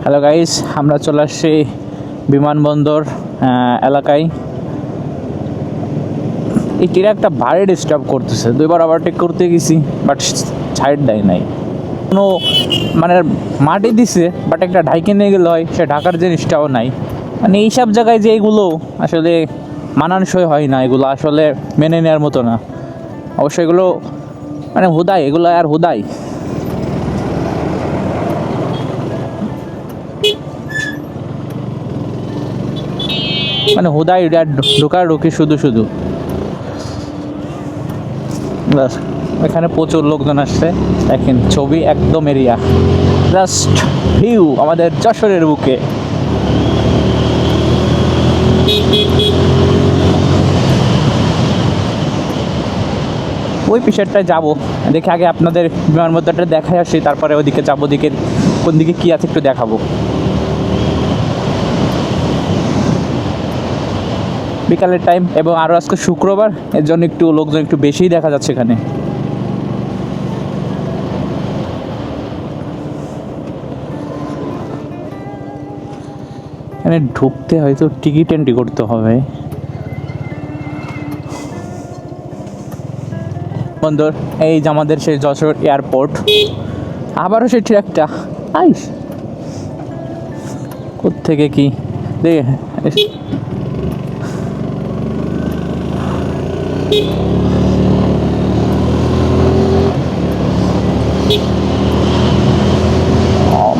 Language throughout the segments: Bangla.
হ্যালো গাইস, আমরা চলে আসছি বিমানবন্দর এলাকায়। এই ট্রেন একটা ভারী ডিস্টার্ব করতেছে, দুইবার ওভারটেক করতে গেছি বাট সাইড দেয় নাই, কোনো মানে মাটি দিছে বাট একটা ঢাইকে নিয়ে গেলে হয়, সে ঢাকার জিনিসটাও নাই। মানে এইসব জায়গায় যে এগুলো আসলে মানানসই হয় না, এগুলো আসলে মেনে নেওয়ার মতো না। অবশ্যই এগুলো মানে হুদাই, এগুলো আর হুদাই মানে হুদাই ঢুকি শুধু শুধু। এখানে প্রচুর লোকজন আসছে, দেখেন ছবি একদম এরিয়া, জাস্ট ভিউ আমাদের যশোরের বুকে। ওই পিছনটায় যাবো, দেখে আগে আপনাদের বিমানবন্দরটা দেখাই আসি, তারপরে ওদিকে যাবো, ওদিকে কোন দিকে কী আছে একটু দেখাবো। বিকালের টাইম এবং আরও আজকে শুক্রবার, এর জন্য একটু লোকজন একটু বেশিই দেখা যাচ্ছে এখানে। এখানে ঢুকতে হয়তো টিকিট এন্ট্রি করতে হবে। বন্দর এই যে আমাদের সেই যশোর এয়ারপোর্ট, আবারও সেই ট্র্যাকটা আইস কোত্থেকে কি দেখে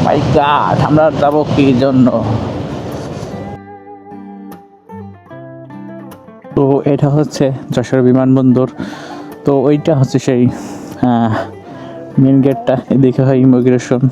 মাই গড, আমরা যাবো কি জন্য? তো এটা হচ্ছে যশোর বিমানবন্দর। তো ওইটা হচ্ছে সেই মেন গেটটা, এদিকে হয় ইমিগ্রেশন।